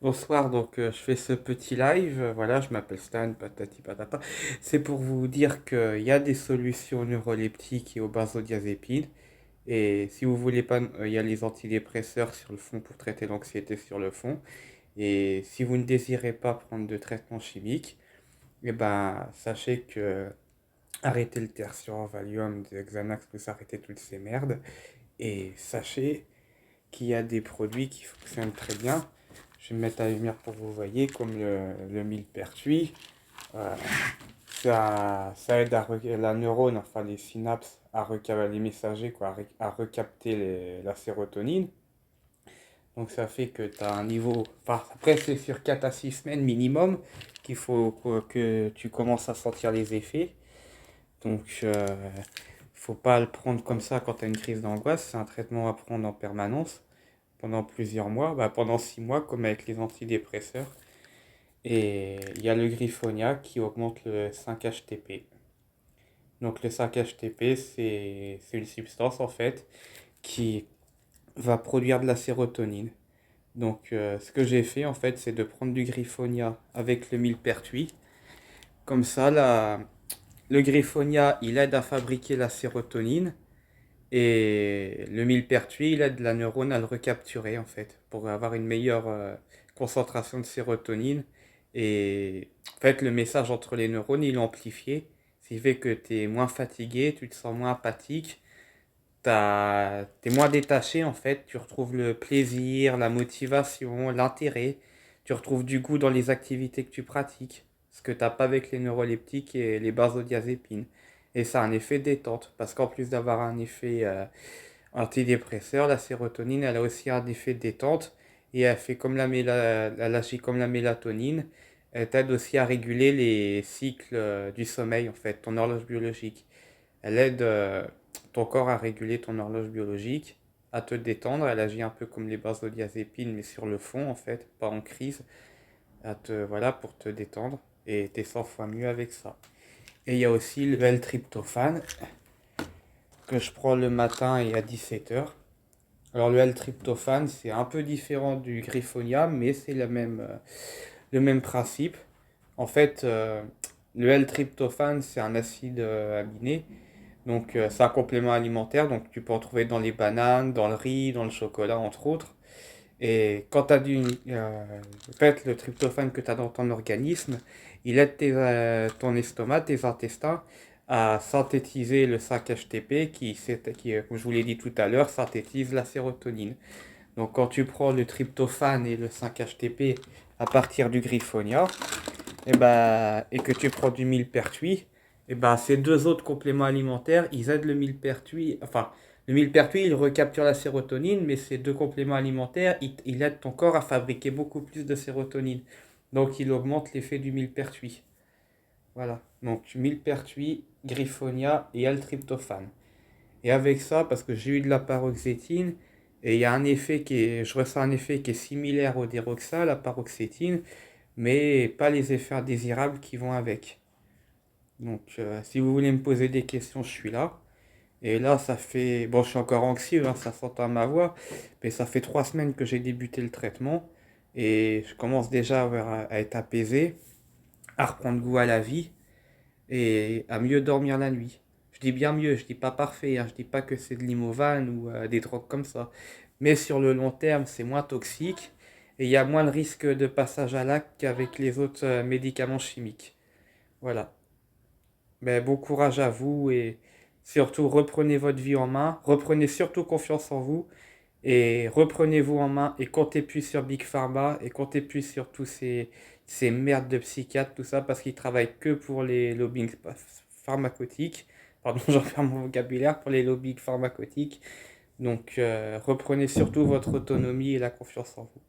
Bonsoir, je fais ce petit live, voilà, je m'appelle Stan, patati patata. C'est pour vous dire qu'il y a des solutions neuroleptiques et aux benzodiazépines. Et si vous voulez pas, il y a les antidépresseurs sur le fond pour traiter l'anxiété sur le fond. Et si vous ne désirez pas prendre de traitement chimique, eh ben, sachez que arrêtez le tertian, Valium, des Xanax, plus arrêtez toutes ces merdes. Et sachez qu'il y a des produits qui fonctionnent très bien. Je vais mettre la lumière pour que vous voyez, comme le millepertuis. Euh, ça aide la neurone, enfin les synapses, à recapter les messagers, quoi, à recapter la sérotonine. Donc ça fait que tu as un niveau. Enfin, après, c'est sur 4 à 6 semaines minimum qu'il faut que tu commences à sentir les effets. Donc, faut pas le prendre comme ça quand tu as une crise d'angoisse. C'est un traitement à prendre en permanence pendant plusieurs mois, bah, pendant 6 mois, comme avec les antidépresseurs. Et il y a le griffonia qui augmente le 5-HTP. Donc le 5-HTP, c'est une substance en fait qui va produire de la sérotonine. Donc ce que j'ai fait en fait, c'est de prendre du griffonia avec le millepertuis. Comme ça, le griffonia, il aide à fabriquer la sérotonine. Et le millepertuis, il aide la neurone à le recapturer en fait, pour avoir une meilleure concentration de sérotonine. Et en fait, le message entre les neurones, il est amplifié. Ce qui fait que tu es moins fatigué, tu te sens moins apathique, tu es moins détaché en fait. Tu retrouves le plaisir, la motivation, l'intérêt. Tu retrouves du goût dans les activités que tu pratiques. Ce que tu n'as pas avec les neuroleptiques et les benzodiazépines. Et ça a un effet détente. Parce qu'en plus d'avoir un effet antidépresseur, la sérotonine, elle a aussi un effet détente. Et elle fait comme elle agit comme la mélatonine. Elle t'aide aussi à réguler les cycles du sommeil, en fait, ton horloge biologique. Elle aide ton corps à réguler ton horloge biologique, à te détendre. Elle agit un peu comme les benzodiazépines, mais sur le fond, en fait, pas en crise. Voilà, pour te détendre. Et t'es 100 fois mieux avec ça. Et il y a aussi le L-tryptophane que je prends le matin et à 17 heures. Alors le L-tryptophane, c'est un peu différent du griffonia, mais c'est le même principe. En fait, le L-tryptophane, c'est un acide aminé. Donc c'est un complément alimentaire, donc tu peux en trouver dans les bananes, dans le riz, dans le chocolat, entre autres. Et quand tu as en fait, le tryptophane que tu as dans ton organisme, il aide ton estomac, tes intestins, à synthétiser le 5-HTP qui, comme je vous l'ai dit tout à l'heure, synthétise la sérotonine. Donc quand tu prends le tryptophane et le 5-HTP à partir du griffonia, et que tu prends du millepertuis, ces deux autres compléments alimentaires, ils aident le millepertuis. Enfin, le millepertuis, il recapture la sérotonine, mais ces deux compléments alimentaires, il aident ton corps à fabriquer beaucoup plus de sérotonine. Donc, il augmente l'effet du millepertuis. Voilà. Donc, millepertuis, griffonia et L-tryptophane. Et avec ça, parce que j'ai eu de la paroxétine, et il y a un effet je ressens un effet qui est similaire au déroxa, la paroxétine, mais pas les effets indésirables qui vont avec. Donc, si vous voulez me poser des questions, je suis là. Et là, ça fait. Bon, je suis encore anxieux, hein, ça s'entend à ma voix, mais ça fait 3 semaines que j'ai débuté le traitement et je commence déjà à être apaisé, à reprendre goût à la vie et à mieux dormir la nuit. Je dis bien mieux, je dis pas parfait, hein, je dis pas que c'est de l'Imovan ou des drogues comme ça. Mais sur le long terme, c'est moins toxique et il y a moins de risque de passage à l'acte qu'avec les autres médicaments chimiques. Voilà. Ben, bon courage à vous et surtout reprenez votre vie en main, reprenez surtout confiance en vous et reprenez-vous en main et comptez plus sur Big Pharma et comptez plus sur tous ces merdes de psychiatres, tout ça, parce qu'ils travaillent que pour les lobbying pharmaceutiques. Pardon, j'en perds mon vocabulaire pour les lobbying pharmaceutiques. Donc reprenez surtout votre autonomie et la confiance en vous.